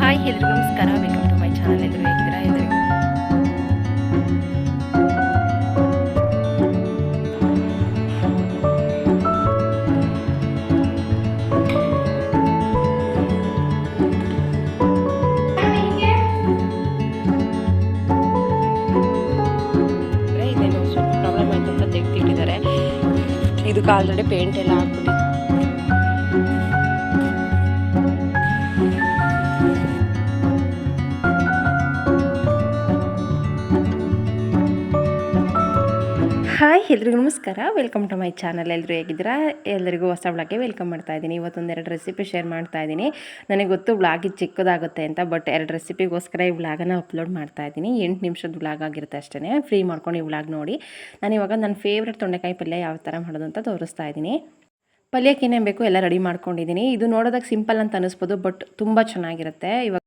Hi ಎಲ್ರಿಗೂ ನಮಸ್ಕಾರ, welcome to my channel. ಎಲ್ಲರೂ ಹೇಗಿದ್ದೀರಾ? ಎಲ್ಲರಿಗೂ ಇದೇನೋ ಸ್ವಲ್ಪ ಪ್ರಾಬ್ಲಮ್ ಆಯಿತು ಅಂತ ತೆಗೆದಿಟ್ಟಿದ್ದಾರೆ. ಇದಕ್ಕೆ ಆಲ್ರೆಡಿ ಪೇಂಟ್ ಎಲ್ಲ ಹಾಕ್ಬಿಟ್ಟು ಹಾಯ್ ಎಲ್ರಿಗೂ ನಮಸ್ಕಾರ, ವೆಲ್ಕಮ್ ಟು ಮೈ ಚಾನಲ್. ಎಲ್ಲರೂ ಹೇಗಿದ್ದೀರಾ? ಎಲ್ಲರಿಗೂ ಹೊಸ ವ್ಲಾಗ್ಗೆ ವೆಲ್ಕಮ್ ಮಾಡ್ತಾ ಇದ್ದೀನಿ. ಇವತ್ತೊಂದೆರಡು ರೆಸಿಪಿ ಶೇರ್ ಮಾಡ್ತಾ ಇದ್ದೀನಿ. ನನಗೆ ಗೊತ್ತು ವ್ಲಾಗ್ ಇದು ಚಿಕ್ಕದಾಗುತ್ತೆ ಅಂತ, ಬಟ್ 2 ರೆಸಿಪಿಗೋಸ್ಕರ ಈ ವ್ಲಾಗನ್ನು ಅಪ್ಲೋಡ್ ಮಾಡ್ತಾ ಇದ್ದೀನಿ. 8 ನಿಮಿಷದ ವ್ಲಾಗ್ ಆಗಿರುತ್ತೆ ಅಷ್ಟೇ. ಫ್ರೀ ಮಾಡ್ಕೊಂಡು ಈ ವ್ಲಾಗ್ ನೋಡಿ. ನಾನಿವಾಗ ನನ್ನ ಫೇವ್ರೆಟ್ ತೊಂಡೆಕಾಯಿ ಪಲ್ಯ ಯಾವ ಥರ ಮಾಡೋದು ಅಂತ ತೋರಿಸ್ತಾ ಇದ್ದೀನಿ. ಪಲ್ಯಕ್ಕೆ ಏನೇನು ಬೇಕು ಎಲ್ಲ ರೆಡಿ ಮಾಡ್ಕೊಂಡಿದ್ದೀನಿ. ಇದು ನೋಡೋದಕ್ಕೆ ಸಿಂಪಲ್ ಅಂತ ಅನಿಸ್ಬೋದು, ಬಟ್ ತುಂಬ ಚೆನ್ನಾಗಿರುತ್ತೆ. ಇವಾಗ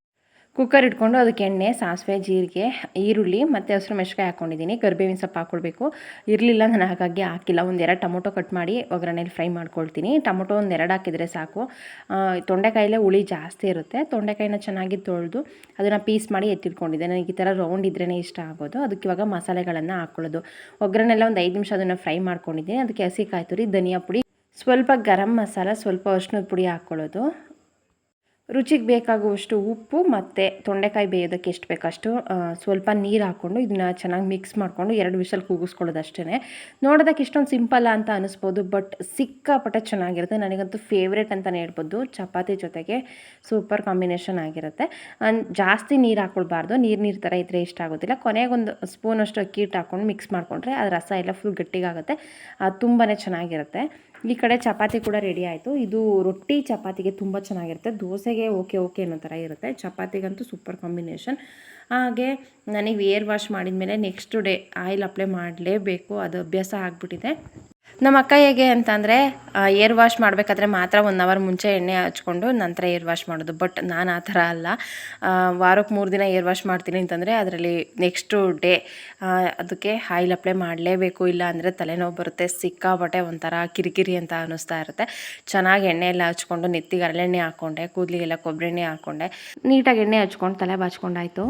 ಕುಕ್ಕರ್ ಇಟ್ಕೊಂಡು ಅದಕ್ಕೆ ಎಣ್ಣೆ, ಸಾಸಿವೆ, ಜೀರಿಗೆ, ಈರುಳ್ಳಿ ಮತ್ತು ಹಸಿರು ಮೆಣಸಿನಕಾಯಿ ಹಾಕ್ಕೊಂಡಿದ್ದೀನಿ. ಕರಿಬೇವಿನ ಸೊಪ್ಪು ಹಾಕ್ಕೊಳ್ಬೇಕು. ಇರಲಿಲ್ಲ, ನಾನು ಹಾಗಾಗಿ ಹಾಕಿಲ್ಲ. 1-2 ಟೊಮೊಟೊ ಕಟ್ ಮಾಡಿ ಒಗ್ಗರಣೆಲಿ ಫ್ರೈ ಮಾಡ್ಕೊಳ್ತೀನಿ. ಟೊಮೊಟೊ 1-2 ಹಾಕಿದರೆ ಸಾಕು. ತೊಂಡೆಕಾಯಿಲೇ ಹುಳಿ ಜಾಸ್ತಿ ಇರುತ್ತೆ. ತೊಂಡೆಕಾಯಿನ ಚೆನ್ನಾಗಿ ತೊಳೆದು ಅದನ್ನು ಪೀಸ್ ಮಾಡಿ ಎತ್ತಿಟ್ಕೊಂಡಿದ್ದೆ. ನನಗೆ ಈ ಥರ ರೌಂಡ್ ಇದ್ರೇ ಇಷ್ಟ ಆಗೋದು. ಅದಕ್ಕೆ ಇವಾಗ ಮಸಾಲೆಗಳನ್ನು ಹಾಕ್ಕೊಳ್ಳೋದು. ಒಗ್ಗರಣೆಲ್ಲ ಒಂದು 5 ನಿಮಿಷ ಅದನ್ನು ಫ್ರೈ ಮಾಡ್ಕೊಂಡಿದ್ದೀನಿ. ಅದಕ್ಕೆ ಹಸಿ ಕಾಯಿ ತುರಿ, ಧನಿಯಾ ಪುಡಿ, ಸ್ವಲ್ಪ ಗರಂ ಮಸಾಲ, ಸ್ವಲ್ಪ ಅರಿಶಿಣದ ಪುಡಿ ಹಾಕ್ಕೊಳ್ಳೋದು. ರುಚಿಗೆ ಬೇಕಾಗುವಷ್ಟು ಉಪ್ಪು ಮತ್ತು ತೊಂಡೆಕಾಯಿ ಬೇಯೋದಕ್ಕೆ ಎಷ್ಟು ಬೇಕಷ್ಟು ಸ್ವಲ್ಪ ನೀರು ಹಾಕ್ಕೊಂಡು ಇದನ್ನ ಚೆನ್ನಾಗಿ ಮಿಕ್ಸ್ ಮಾಡಿಕೊಂಡು 2 ವಿಷಲ್ ಕೂಗಿಸ್ಕೊಳ್ಳೋದು ಅಷ್ಟೇ. ನೋಡೋದಕ್ಕೆ ಇಷ್ಟೊಂದು ಸಿಂಪಲ್ ಅಂತ ಅನಿಸ್ಬೋದು, ಬಟ್ ಸಿಕ್ಕಾಪಟ್ಟೆ ಚೆನ್ನಾಗಿರುತ್ತೆ. ನನಗಂತೂ ಫೇವ್ರೇಟ್ ಅಂತಲೇ ಹೇಳ್ಬೋದು. ಚಪಾತಿ ಜೊತೆಗೆ ಸೂಪರ್ ಕಾಂಬಿನೇಷನ್ ಆಗಿರುತ್ತೆ. ಜಾಸ್ತಿ ನೀರು ಹಾಕ್ಕೊಳ್ಬಾರ್ದು. ನೀರು ಥರ ಇದ್ದರೆ ಇಷ್ಟ ಆಗೋದಿಲ್ಲ. ಕೊನೆಗೊಂದು ಸ್ಪೂನಷ್ಟು ಅಕ್ಕಿ ಹಿಟ್ಟು ಹಾಕ್ಕೊಂಡು ಮಿಕ್ಸ್ ಮಾಡಿಕೊಂಡ್ರೆ ಅದು ರಸ ಎಲ್ಲ ಫುಲ್ ಗಟ್ಟಿಗಾಗುತ್ತೆ. ಅದು ತುಂಬಾ ಚೆನ್ನಾಗಿರುತ್ತೆ. ಈ ಕಡೆ ಚಪಾತಿ ಕೂಡ ರೆಡಿ ಆಯಿತು. ಇದು ರೊಟ್ಟಿ ಚಪಾತಿಗೆ ತುಂಬ ಚೆನ್ನಾಗಿರುತ್ತೆ. ದೋಸೆಗೆ ಓಕೆ ಅನ್ನೋ ಥರ ಇರುತ್ತೆ. ಚಪಾತಿಗಂತೂ ಸೂಪರ್ ಕಾಂಬಿನೇಷನ್. ಹಾಗೆ ನನಗೆ ಏರ್ ವಾಶ್ ಮಾಡಿದ ಮೇಲೆ ನೆಕ್ಸ್ಟ್ ಡೇ ಆಯಿಲ್ ಅಪ್ಲೈ ಮಾಡಲೇಬೇಕು. ಅದು ಅಭ್ಯಾಸ ಆಗಿಬಿಟ್ಟಿದೆ. ನಮ್ಮ ಅಕ್ಕ ಹೇಗೆ ಅಂತಂದರೆ ಏರ್ ವಾಶ್ ಮಾಡಬೇಕಾದ್ರೆ ಮಾತ್ರ 1 ಅವರ್ ಮುಂಚೆ ಎಣ್ಣೆ ಹಚ್ಕೊಂಡು ನಂತರ ಏರ್ ವಾಶ್ ಮಾಡೋದು. ಬಟ್ ನಾನು ಆ ಥರ ಅಲ್ಲ. ವಾರಕ್ಕೆ 3 ದಿನ ಏರ್ ವಾಶ್ ಮಾಡ್ತೀನಿ ಅಂತಂದರೆ ಅದರಲ್ಲಿ ನೆಕ್ಸ್ಟು ಡೇ ಅದಕ್ಕೆ ಆಯಿಲ್ ಅಪ್ಲೈ ಮಾಡಲೇಬೇಕು. ಇಲ್ಲ ಅಂದರೆ ತಲೆನೋವು ಬರುತ್ತೆ. ಸಿಕ್ಕಾಪಟ್ಟೆ ಒಂಥರ ಕಿರಿಕಿರಿ ಅಂತ ಅನ್ನಿಸ್ತಾ ಇರುತ್ತೆ. ಚೆನ್ನಾಗಿ ಎಣ್ಣೆ ಎಲ್ಲ ಹಚ್ಕೊಂಡು ನೆತ್ತಿಗೆ ಹರಳೆಣ್ಣೆ ಹಾಕ್ಕೊಂಡೆ, ಕೂದಲಿಗೆಲ್ಲ ಕೊಬ್ಬರಿ ಎಣ್ಣೆ ಹಾಕ್ಕೊಂಡೆ, ನೀಟಾಗಿ ಎಣ್ಣೆ ಹಚ್ಕೊಂಡು ತಲೆ ಬಾಚ್ಕೊಂಡಾಯಿತು.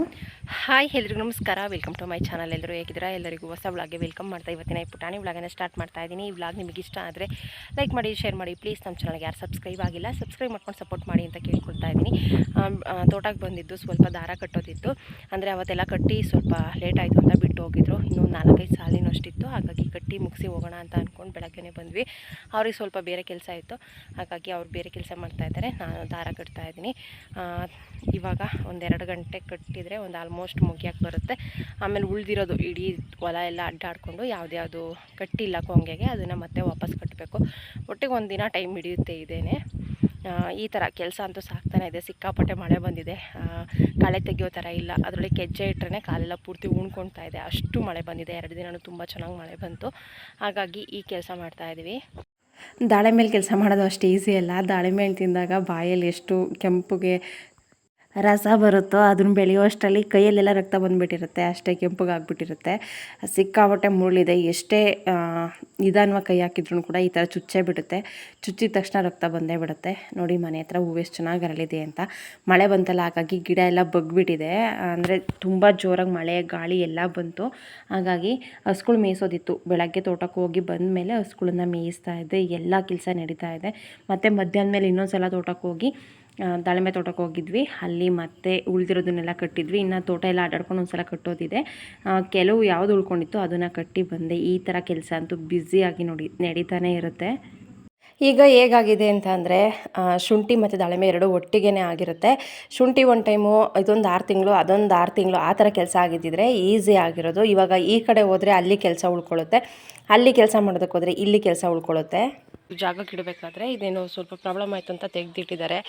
ಹಾಯ್ ಎಲ್ರಿಗೂ ನಮಸ್ಕಾರ, ವೆಲ್ಕಮ್ ಟು ಮೈ ಚಾನಲ್. ಎಲ್ಲರೂ ಹೇಗಿದ್ದೀರಾ? ಎಲ್ಲರಿಗೂ ಹೊಸ ವ್ಲಾಗ್ಗೆ ವೆಲ್ಕಮ್ ಮಾಡ್ತಾ ಇವತ್ತಿನ ಈ ಪುಟಾಣಿ ವ್ಲಾಗನ್ನು ಸ್ಟಾರ್ಟ್ ಮಾಡ್ತಾ ಇದ್ದೀನಿ. ಈ ವ್ಲಾಗ್ ನಿಮಗೆ ಇಷ್ಟ ಆದರೆ ಲೈಕ್ ಮಾಡಿ, ಶೇರ್ ಮಾಡಿ. ಪ್ಲೀಸ್ ನಮ್ಮ ಚಾನಲ್ಗೆ ಯಾರು ಸಬ್ಸ್ಕ್ರೈಬ್ ಆಗಿಲ್ಲ ಸಬ್ಸ್ಕ್ರೈಬ್ ಮಾಡ್ಕೊಂಡು ಸಪೋರ್ಟ್ ಮಾಡಿ ಅಂತ ಕೇಳ್ಕೊಳ್ತಾ ಇದ್ದೀನಿ. ತೋಟಕ್ಕೆ ಬಂದಿದ್ದು ಸ್ವಲ್ಪ ದಾರ ಕಟ್ಟೋದಿತ್ತು. ಅಂದರೆ ಅವತ್ತೆಲ್ಲ ಕಟ್ಟಿ ಸ್ವಲ್ಪ ಲೇಟ್ ಆಯಿತು ಅಂತ ಬಿಟ್ಟು ಹೋಗಿದ್ರು. ಇನ್ನೂ 4-5 ಸಾಲಿನಷ್ಟಿತ್ತು. ಹಾಗಾಗಿ ಕಟ್ಟಿ ಮುಗಿಸಿ ಹೋಗೋಣ ಅಂತ ಅಂದ್ಕೊಂಡು ಬೆಳಗ್ಗೆ ಬಂದ್ವಿ. ಅವ್ರಿಗೆ ಸ್ವಲ್ಪ ಬೇರೆ ಕೆಲಸ ಇತ್ತು, ಹಾಗಾಗಿ ಅವ್ರು ಬೇರೆ ಕೆಲಸ ಮಾಡ್ತಾಯಿದ್ದಾರೆ. ನಾನು ದಾರ ಕಟ್ತಾ ಇದ್ದೀನಿ. ಇವಾಗ 1-2 ಗಂಟೆ ಕಟ್ಟಿದರೆ ಒಂದು ಆಲ್ಮೋಸ್ಟ್ ಮುಗಿಯೋಕ್ಕೆ ಬರುತ್ತೆ. ಆಮೇಲೆ ಉಳಿದಿರೋದು ಇಡೀ ಹೊಲ ಎಲ್ಲ ಅಡ್ಡಾಡಿಕೊಂಡು ಯಾವುದು ಕಟ್ಟಿಲ್ಲ ಕೊಂಗೆಗೆ, ಅದನ್ನು ಮತ್ತೆ ವಾಪಸ್ ಕಟ್ಟಬೇಕು. ಒಟ್ಟಿಗೆ 1 ದಿನ ಟೈಮ್ ಹಿಡಿಯುತ್ತೆ. ಇದೇನೆ ಈ ಥರ ಕೆಲಸ ಅಂತೂ ಸಾಕ್ತಾನೆ ಇದೆ. ಸಿಕ್ಕಾಪಟ್ಟೆ ಮಳೆ ಬಂದಿದೆ. ಕಳೆ ತೆಗಿಯೋ ಥರ ಇಲ್ಲ. ಅದರೊಳಗೆ ಹೆಜ್ಜೆ ಇಟ್ಟರೆ ಕಾಲೆಲ್ಲ ಪೂರ್ತಿ ಉಣ್ಕೊಳ್ತಾ ಇದೆ. ಅಷ್ಟು ಮಳೆ ಬಂದಿದೆ. 2 ದಿನವೂ ತುಂಬ ಚೆನ್ನಾಗಿ ಮಳೆ ಬಂತು. ಹಾಗಾಗಿ ಈ ಕೆಲಸ ಮಾಡ್ತಾಯಿದ್ದೀವಿ. ದಾಳಿಂಬೆ ಕೆಲಸ ಮಾಡೋದು ಅಷ್ಟು ಈಸಿ ಅಲ್ಲ. ದಾಳಿಂಬೆ ಹಣ್ಣು ತಿಂದಾಗ ಬಾಯಲ್ಲಿ ಎಷ್ಟು ಕೆಂಪುಗೆ ರಸ ಬರುತ್ತೋ ಅದನ್ನು ಬೆಳೆಯುವಷ್ಟರಲ್ಲಿ ಕೈಯಲ್ಲೆಲ್ಲ ರಕ್ತ ಬಂದುಬಿಟ್ಟಿರುತ್ತೆ. ಅಷ್ಟೇ ಕೆಂಪುಗಾಗ್ಬಿಟ್ಟಿರುತ್ತೆ. ಸಿಕ್ಕಾಪಟ್ಟೆ ಮುಳ್ಳಿದೆ. ಎಷ್ಟೇ ನಿಧಾನವಾಗಿ ಕೈ ಹಾಕಿದ್ರೂ ಕೂಡ ಈ ಥರ ಚುಚ್ಚೇ ಬಿಡುತ್ತೆ. ಚುಚ್ಚಿದ ತಕ್ಷಣ ರಕ್ತ ಬಂದೇ ಬಿಡುತ್ತೆ. ನೋಡಿ ಮನೆ ಹತ್ರ ಹೂವು ಎಷ್ಟು ಚೆನ್ನಾಗಿ ಅರಳಿದೆ ಅಂತ. ಮಳೆ ಬಂತಲ್ಲ, ಹಾಗಾಗಿ ಗಿಡ ಎಲ್ಲ ಬಗ್ಬಿಟ್ಟಿದೆ. ಅಂದರೆ ತುಂಬ ಜೋರಾಗಿ ಮಳೆ ಗಾಳಿ ಎಲ್ಲ ಬಂತು. ಹಾಗಾಗಿ ಹಸುಗಳು ಮೇಯಿಸೋದಿತ್ತು. ಬೆಳಗ್ಗೆ ತೋಟಕ್ಕೆ ಹೋಗಿ ಬಂದ ಮೇಲೆ ಹಸುಗಳನ್ನ ಮೇಯಿಸ್ತಾ ಇದ್ದೆ. ಎಲ್ಲ ಕೆಲಸ ನಡೀತಾ ಇದೆ. ಮತ್ತು ಮಧ್ಯಾಹ್ನ ಮೇಲೆ ಇನ್ನೊಂದು ಸಲ ತೋಟಕ್ಕೆ ಹೋಗಿ ದಾಳಿಂಬೆ ತೋಟಕ್ಕೆ ಹೋಗಿದ್ವಿ. ಅಲ್ಲಿ ಮತ್ತೆ ಉಳಿದಿರೋದನ್ನೆಲ್ಲ ಕಟ್ಟಿದ್ವಿ. ಇನ್ನು ತೋಟ ಎಲ್ಲ ಆಟಾಡ್ಕೊಂಡು ಒಂದು ಸಲ ಕಟ್ಟೋದಿದೆ. ಕೆಲವು ಯಾವುದು ಉಳ್ಕೊಂಡಿತ್ತು ಅದನ್ನು ಕಟ್ಟಿ ಬಂದೆ. ಈ ಥರ ಕೆಲಸ ಅಂತೂ ಬ್ಯುಸಿಯಾಗಿ ನಡೀತಾನೆ ಇರುತ್ತೆ. ಈಗ ಹೇಗಾಗಿದೆ ಅಂತ ಅಂದರೆ ಶುಂಠಿ ಮತ್ತು ದಾಳಿಂಬೆ 2 ಒಟ್ಟಿಗೆ ಆಗಿರುತ್ತೆ. ಶುಂಠಿ ಒಂದು ಟೈಮು ಇದೊಂದು 6 ತಿಂಗಳು, ಅದೊಂದು 6 ತಿಂಗಳು, ಆ ಥರ ಕೆಲಸ ಆಗಿದ್ದಿದ್ರೆ ಈಸಿ ಆಗಿರೋದು. ಇವಾಗ ಈ ಕಡೆ ಹೋದರೆ ಅಲ್ಲಿ ಕೆಲಸ ಉಳ್ಕೊಳ್ಳುತ್ತೆ, ಅಲ್ಲಿ ಕೆಲಸ ಮಾಡೋದಕ್ಕೆ ಹೋದರೆ ಇಲ್ಲಿ ಕೆಲಸ ಉಳ್ಕೊಳ್ಳುತ್ತೆ. ಜಾಗಕ್ಕೆ ಇಡಬೇಕಾದ್ರೆ ಇದೇನೋ ಸ್ವಲ್ಪ ಪ್ರಾಬ್ಲಮ್ ಆಯಿತು ಅಂತ ತೆಗೆದಿಟ್ಟಿದ್ದಾರೆ.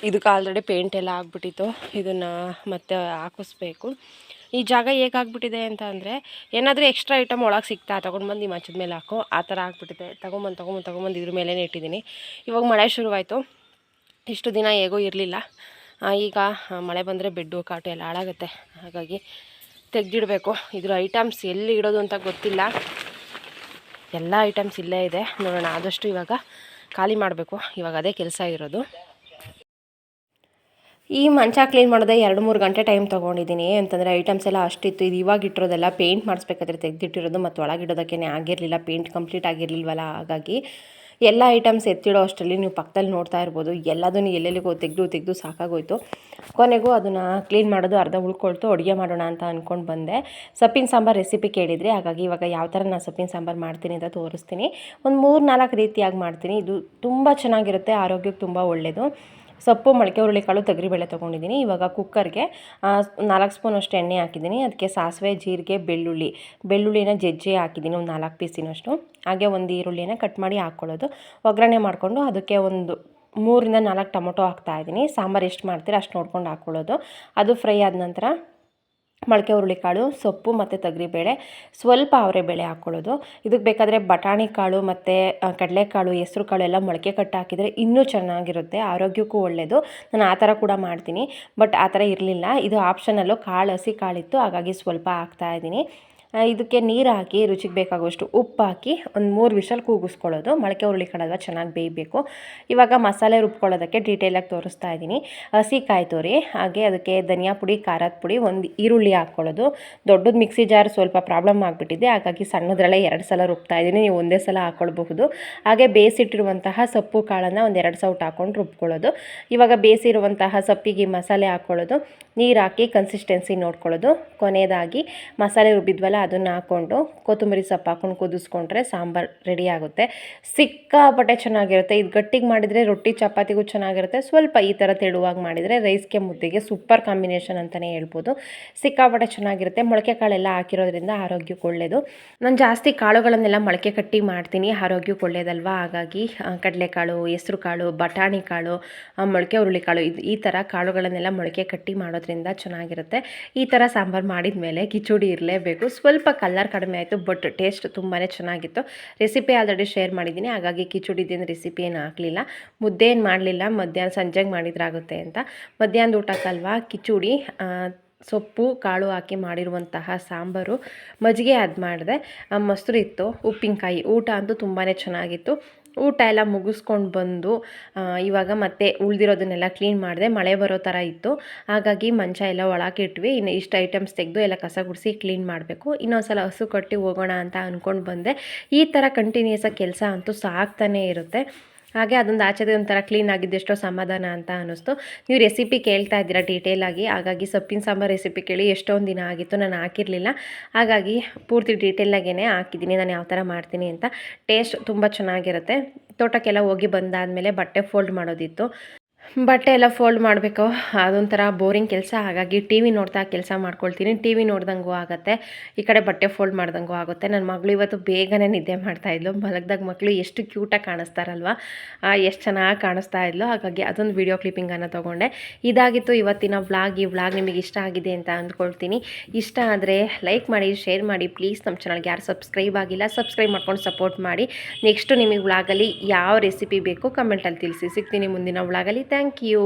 ಇದಕ್ಕೆ ಆಲ್ರೆಡಿ ಪೇಂಟ್ ಎಲ್ಲ ಆಗಿಬಿಟ್ಟಿತ್ತು. ಇದನ್ನು ಮತ್ತೆ ಹಾಕಿಸ್ಬೇಕು. ಈ ಜಾಗ ಹೇಗಾಗ್ಬಿಟ್ಟಿದೆ ಅಂತ ಅಂದರೆ ಏನಾದರೂ ಎಕ್ಸ್ಟ್ರಾ ಐಟಮ್ ಒಳಗೆ ಸಿಗ್ತಾ ತೊಗೊಂಡು ಬಂದು ಈ ಮಂಚದ ಮೇಲೆ ಹಾಕೋ ಆ ಥರ ಆಗ್ಬಿಟ್ಟಿದೆ. ತೊಗೊಂಬಂದು ಇದ್ರ ಮೇಲೇ ಇಟ್ಟಿದ್ದೀನಿ. ಇವಾಗ ಮಳೆ ಶುರುವಾಯಿತು. ಇಷ್ಟು ದಿನ ಹೇಗೋ ಇರಲಿಲ್ಲ. ಈಗ ಮಳೆ ಬಂದರೆ ಬೆಡ್ಡು ಕಾಟು ಎಲ್ಲ ಹಾಳಾಗುತ್ತೆ. ಹಾಗಾಗಿ ತೆಗೆದಿಡಬೇಕು. ಇದ್ರ ಐಟಮ್ಸ್ ಎಲ್ಲಿ ಇಡೋದು ಅಂತ ಗೊತ್ತಿಲ್ಲ. ಎಲ್ಲ ಐಟಮ್ಸ್ ಇಲ್ಲೇ ಇದೆ. ನೋಡೋಣ, ಆದಷ್ಟು ಇವಾಗ ಖಾಲಿ ಮಾಡಬೇಕು. ಇವಾಗ ಅದೇ ಕೆಲಸ ಇರೋದು. ಈ ಮಂಚ ಕ್ಲೀನ್ ಮಾಡೋದೇ 2-3 ಗಂಟೆ ಟೈಮ್ ತೊಗೊಂಡಿದ್ದೀನಿ. ಅಂತಂದರೆ ಐಟಮ್ಸ್ ಎಲ್ಲ ಅಷ್ಟಿತ್ತು. ಇದು ಇವಾಗ ಇಟ್ಟಿರೋದೆಲ್ಲ ಪೇಂಟ್ ಮಾಡಿಸ್ಬೇಕಾದ್ರೆ ತೆಗೆದಿಟ್ಟಿರೋದು ಮತ್ತು ಒಳಗಿಡೋದಕ್ಕೇ ಆಗಿರಲಿಲ್ಲ, ಪೇಂಟ್ ಕಂಪ್ಲೀಟ್ ಆಗಿರಲಿಲ್ವಲ್ಲ. ಹಾಗಾಗಿ ಎಲ್ಲ ಐಟಮ್ಸ್ ಎತ್ತಿಡೋ ಅಷ್ಟರಲ್ಲಿ ನೀವು ಪಕ್ಕದಲ್ಲಿ ನೋಡ್ತಾ ಇರ್ಬೋದು, ಎಲ್ಲದನ್ನು ಎಲ್ಲೆಲ್ಲಿಗೋ ತೆಗೆದು ಸಾಕಾಗೋಯ್ತು. ಕೊನೆಗೂ ಅದನ್ನು ಕ್ಲೀನ್ ಮಾಡೋದು ಅರ್ಧ ಉಳ್ಕೊಳ್ತು. ಅಡುಗೆ ಮಾಡೋಣ ಅಂತ ಅಂದ್ಕೊಂಡು ಬಂದೆ. ಸೊಪ್ಪಿನ ಸಾಂಬಾರು ರೆಸಿಪಿ ಕೇಳಿದ್ರಿ, ಹಾಗಾಗಿ ಇವಾಗ ಯಾವ ಥರ ನಾನು ಸೊಪ್ಪಿನ ಸಾಂಬಾರು ಮಾಡ್ತೀನಿ ಅಂತ ತೋರಿಸ್ತೀನಿ. ಒಂದು 3-4 ರೀತಿಯಾಗಿ ಮಾಡ್ತೀನಿ. ಇದು ತುಂಬ ಚೆನ್ನಾಗಿರುತ್ತೆ, ಆರೋಗ್ಯಕ್ಕೆ ತುಂಬ ಒಳ್ಳೆಯದು. ಸೊಪ್ಪು, ಮೊಳಕೆ ಹುರುಳಿಕಾಳು, ತೊಗರಿಬೇಳೆ ತೊಗೊಂಡಿದ್ದೀನಿ. ಇವಾಗ ಕುಕ್ಕರ್ಗೆ 4 ಸ್ಪೂನಷ್ಟು ಎಣ್ಣೆ ಹಾಕಿದ್ದೀನಿ. ಅದಕ್ಕೆ ಸಾಸಿವೆ, ಜೀರಿಗೆ, ಬೆಳ್ಳುಳ್ಳಿನ ಜಜ್ಜಿ ಹಾಕಿದ್ದೀನಿ, ಒಂದು 4 ಪೀಸಿನಷ್ಟು. ಹಾಗೆ ಒಂದು ಈರುಳ್ಳಿನ ಕಟ್ ಮಾಡಿ ಹಾಕ್ಕೊಳ್ಳೋದು. ಒಗ್ಗರಣೆ ಮಾಡಿಕೊಂಡು ಅದಕ್ಕೆ ಒಂದು 3-4 ಟೊಮೊಟೊ ಹಾಕ್ತಾಯಿದ್ದೀನಿ. ಸಾಂಬಾರು ಎಷ್ಟು ಮಾಡ್ತೀರಾ ಅಷ್ಟು ನೋಡ್ಕೊಂಡು ಹಾಕ್ಕೊಳ್ಳೋದು. ಅದು ಫ್ರೈ ಆದ ನಂತರ ಮೊಳಕೆ ಹುರುಳಿಕಾಳು, ಸೊಪ್ಪು ಮತ್ತು ತೊಗರಿಬೇಳೆ, ಸ್ವಲ್ಪ ಅವರೆಬೇಳೆ ಹಾಕ್ಕೊಳ್ಳೋದು. ಇದಕ್ಕೆ ಬೇಕಾದರೆ ಬಟಾಣಿ ಕಾಳು ಮತ್ತು ಕಡಲೆಕಾಳು, ಹೆಸ್ರು ಕಾಳು ಎಲ್ಲ ಮೊಳಕೆ ಕಟ್ಟು ಹಾಕಿದರೆ ಇನ್ನೂ ಚೆನ್ನಾಗಿರುತ್ತೆ, ಆರೋಗ್ಯಕ್ಕೂ ಒಳ್ಳೆಯದು. ನಾನು ಆ ಥರ ಕೂಡ ಮಾಡ್ತೀನಿ, ಬಟ್ ಆ ಥರ ಇರಲಿಲ್ಲ. ಇದು ಆಪ್ಷನಲ್ಲು. ಹಸಿ ಕಾಳಿತ್ತು, ಹಾಗಾಗಿ ಸ್ವಲ್ಪ ಹಾಕ್ತಾಯಿದ್ದೀನಿ. ಇದಕ್ಕೆ ನೀರು ಹಾಕಿ ರುಚಿಗೆ ಬೇಕಾಗುವಷ್ಟು ಉಪ್ಪು ಹಾಕಿ ಒಂದು 3 ವಿಷಲ್ ಕೂಗಿಸ್ಕೊಳ್ಳೋದು. ಮೊಳಕೆ ಹುರುಳಿಕಾಳಲ್ವ ಚೆನ್ನಾಗಿ ಬೇಯಬೇಕು. ಇವಾಗ ಮಸಾಲೆ ರುಬ್ಕೊಳ್ಳೋದಕ್ಕೆ ಡೀಟೇಲಾಗಿ ತೋರಿಸ್ತಾ ಇದ್ದೀನಿ. ಹಸಿ ಕಾಯಿ ತುರಿ, ಹಾಗೆ ಅದಕ್ಕೆ ಧನಿಯಾ ಪುಡಿ, ಖಾರದ ಪುಡಿ, ಒಂದು ಈರುಳ್ಳಿ ಹಾಕ್ಕೊಳ್ಳೋದು. ದೊಡ್ಡದು ಮಿಕ್ಸಿ ಜಾರ್ ಸ್ವಲ್ಪ ಪ್ರಾಬ್ಲಮ್ ಆಗಿಬಿಟ್ಟಿದೆ, ಹಾಗಾಗಿ ಸಣ್ಣದ್ರಲ್ಲೇ 2 ಸಲ ರುಬ್ತಾ ಇದ್ದೀನಿ. ನೀವು ಒಂದೇ ಸಲ ಹಾಕ್ಕೊಳ್ಬಹುದು. ಹಾಗೆ ಬೇಯಿಸಿಟ್ಟಿರುವಂತಹ ಸೊಪ್ಪು ಕಾಳನ್ನು ಒಂದು 2 ಸೌಟ್ ಹಾಕ್ಕೊಂಡು ರುಬ್ಕೊಳ್ಳೋದು. ಇವಾಗ ಬೇಯಿಸಿರುವಂತಹ ಸೊಪ್ಪಿಗೆ ಮಸಾಲೆ ಹಾಕ್ಕೊಳ್ಳೋದು, ನೀರು ಹಾಕಿ ಕನ್ಸಿಸ್ಟೆನ್ಸಿ ನೋಡ್ಕೊಳ್ಳೋದು. ಕೊನೆಯದಾಗಿ ಮಸಾಲೆ ರುಬ್ಬಿದ್ವಲ್ಲ ಅದನ್ನು ಹಾಕ್ಕೊಂಡು ಕೊತ್ತಂಬರಿ ಸೊಪ್ಪು ಹಾಕ್ಕೊಂಡು ಕುದಿಸ್ಕೊಂಡ್ರೆ ಸಾಂಬಾರು ರೆಡಿ ಆಗುತ್ತೆ. ಸಿಕ್ಕಾಪಟ್ಟೆ ಚೆನ್ನಾಗಿರುತ್ತೆ. ಇದು ಗಟ್ಟಿಗೆ ಮಾಡಿದರೆ ರೊಟ್ಟಿ ಚಪಾತಿಗೂ ಚೆನ್ನಾಗಿರುತ್ತೆ. ಸ್ವಲ್ಪ ಈ ಥರ ತೆಳುವಾಗಿ ಮಾಡಿದರೆ ರೈಸ್ಗೆ, ಮುದ್ದೆಗೆ ಸೂಪರ್ ಕಾಂಬಿನೇಷನ್ ಅಂತಲೇ ಹೇಳ್ಬೋದು. ಸಿಕ್ಕಾಪಟ್ಟೆ ಚೆನ್ನಾಗಿರುತ್ತೆ. ಮೊಳಕೆ ಕಾಳೆಲ್ಲ ಹಾಕಿರೋದ್ರಿಂದ ಆರೋಗ್ಯಕ್ಕೆ ಒಳ್ಳೆಯದು. ನಾನು ಜಾಸ್ತಿ ಕಾಳುಗಳನ್ನೆಲ್ಲ ಮೊಳಕೆ ಕಟ್ಟಿ ಮಾಡ್ತೀನಿ, ಆರೋಗ್ಯಕ್ಕೆ ಒಳ್ಳೆಯದಲ್ವ. ಹಾಗಾಗಿ ಕಡಲೆಕಾಳು, ಹೆಸ್ರು ಕಾಳು, ಬಟಾಣಿ ಕಾಳು, ಮೊಳಕೆ ಹುರುಳಿಕಾಳು, ಈ ಥರ ಕಾಳುಗಳನ್ನೆಲ್ಲ ಮೊಳಕೆ ಕಟ್ಟಿ ಮಾಡೋದ್ರಿಂದ ಚೆನ್ನಾಗಿರುತ್ತೆ. ಈ ಥರ ಸಾಂಬಾರು ಮಾಡಿದ ಮೇಲೆ ಕಿಚಡಿ ಇರಲೇಬೇಕು. ಸ್ವಲ್ಪ ಕಲರ್ ಕಡಿಮೆ ಆಯಿತು, ಬಟ್ ಟೇಸ್ಟ್ ತುಂಬಾ ಚೆನ್ನಾಗಿತ್ತು. ರೆಸಿಪಿ ಆಲ್ರೆಡಿ ಶೇರ್ ಮಾಡಿದ್ದೀನಿ, ಹಾಗಾಗಿ ಕಿಚಡಿದೇನು ರೆಸಿಪಿ ಏನು ಹಾಕಲಿಲ್ಲ. ಮುದ್ದೆ ಏನು ಮಾಡಲಿಲ್ಲ, ಮಧ್ಯಾಹ್ನ ಸಂಜೆಗೆ ಮಾಡಿದ್ರಾಗುತ್ತೆ ಅಂತ. ಮಧ್ಯಾಹ್ನದ ಊಟಕ್ಕಲ್ವ ಕಿಚಡಿ, ಸೊಪ್ಪು ಕಾಳು ಹಾಕಿ ಮಾಡಿರುವಂತಹ ಸಾಂಬಾರು, ಮಜ್ಜಿಗೆ ಅದು ಮಾಡಿದೆ, ಮೊಸರು ಇತ್ತು, ಉಪ್ಪಿನಕಾಯಿ. ಊಟ ಅಂತೂ ತುಂಬಾ ಚೆನ್ನಾಗಿತ್ತು. ಊಟ ಎಲ್ಲ ಮುಗಿಸ್ಕೊಂಡು ಬಂದು ಇವಾಗ ಮತ್ತೆ ಉಳಿದಿರೋದನ್ನೆಲ್ಲ ಕ್ಲೀನ್ ಮಾಡಿದೆ. ಮಳೆ ಬರೋ ಥರ ಇತ್ತು, ಹಾಗಾಗಿ ಮಂಚ ಎಲ್ಲ ಒಳಗೆ ಇಟ್ವಿ. ಇನ್ನು ಇಷ್ಟು ಐಟಮ್ಸ್ ತೆಗೆದು ಎಲ್ಲ ಕಸ ಗುಡಿಸಿ ಕ್ಲೀನ್ ಮಾಡಬೇಕು. ಇನ್ನೊಂದ್ಸಲ ಹಸು ಕಟ್ಟಿ ಹೋಗೋಣ ಅಂತ ಅಂದ್ಕೊಂಡು ಬಂದೆ. ಈ ಥರ ಕಂಟಿನ್ಯೂಸ್ ಆಗಿ ಕೆಲಸ ಅಂತೂ ಸಾಕ್ತಾನೇ ಇರುತ್ತೆ. ಹಾಗೆ ಅದೊಂದು ಆಚೆದೆ ಒಂಥರ ಕ್ಲೀನ್ ಆಗಿದ್ದೆಷ್ಟೋ ಸಮಾಧಾನ ಅಂತ ಅನ್ನಿಸ್ತು. ನೀವು ರೆಸಿಪಿ ಕೇಳ್ತಾ ಇದ್ದೀರಾ ಡೀಟೇಲಾಗಿ, ಹಾಗಾಗಿ ಸೊಪ್ಪಿನ ಸಾಂಬಾರು ರೆಸಿಪಿ ಕೇಳಿ ಎಷ್ಟೊಂದು ದಿನ ಆಗಿತ್ತು, ನಾನು ಹಾಕಿರಲಿಲ್ಲ. ಹಾಗಾಗಿ ಪೂರ್ತಿ ಡೀಟೇಲಾಗೇ ಹಾಕಿದ್ದೀನಿ ನಾನು ಯಾವ ಥರ ಮಾಡ್ತೀನಿ ಅಂತ. ಟೇಸ್ಟ್ ತುಂಬ ಚೆನ್ನಾಗಿರುತ್ತೆ. ತೋಟಕ್ಕೆಲ್ಲ ಹೋಗಿ ಬಂದಾದಮೇಲೆ ಬಟ್ಟೆ ಫೋಲ್ಡ್ ಮಾಡೋದಿತ್ತು. ಬಟ್ಟೆ ಎಲ್ಲ ಫೋಲ್ಡ್ ಮಾಡಬೇಕು, ಅದೊಂಥರ ಬೋರಿಂಗ್ ಕೆಲಸ. ಹಾಗಾಗಿ ಟಿ ವಿ ನೋಡ್ತಾ ಕೆಲಸ ಮಾಡ್ಕೊಳ್ತೀನಿ. ಟಿ ವಿ ನೋಡ್ದಂಗೂ ಆಗುತ್ತೆ, ಈ ಕಡೆ ಬಟ್ಟೆ ಫೋಲ್ಡ್ ಮಾಡ್ದಂಗೂ ಆಗುತ್ತೆ. ನನ್ನ ಮಗಳು ಇವತ್ತು ಬೇಗನೆ ನಿದ್ದೆ ಮಾಡ್ತಾಯಿದ್ಲು. ಮಲಗ್ದಾಗ ಮಕ್ಕಳು ಎಷ್ಟು ಕ್ಯೂಟಾಗಿ ಕಾಣಿಸ್ತಾರಲ್ವ, ಎಷ್ಟು ಚೆನ್ನಾಗಿ ಕಾಣಿಸ್ತಾ ಇದ್ಲು. ಹಾಗಾಗಿ ಅದೊಂದು ವಿಡಿಯೋ ಕ್ಲಿಪ್ಪಿಂಗನ್ನು ತೊಗೊಂಡೆ. ಇದಾಗಿತ್ತು ಇವತ್ತಿನ ವ್ಲಾಗ್. ಈ ವ್ಲಾಗ್ ನಿಮಗೆ ಇಷ್ಟ ಆಗಿದೆ ಅಂತ ಅಂದ್ಕೊಳ್ತೀನಿ. ಇಷ್ಟ ಆದರೆ ಲೈಕ್ ಮಾಡಿ, ಶೇರ್ ಮಾಡಿ ಪ್ಲೀಸ್. ನಮ್ಮ ಚಾನಲ್ಗೆ ಯಾರು ಸಬ್ಸ್ಕ್ರೈಬ್ ಆಗಿಲ್ಲ, ಸಬ್ಸ್ಕ್ರೈಬ್ ಮಾಡ್ಕೊಂಡು ಸಪೋರ್ಟ್ ಮಾಡಿ. ನೆಕ್ಸ್ಟು ನಿಮಗೆ ವ್ಲಾಗಲ್ಲಿ ಯಾವ ರೆಸಿಪಿ ಬೇಕೋ ಕಮೆಂಟಲ್ಲಿ ತಿಳಿಸಿ. ಸಿಗ್ತೀನಿ ಮುಂದಿನ ವ್ಲಾಗಲ್ಲಿ. Thank you.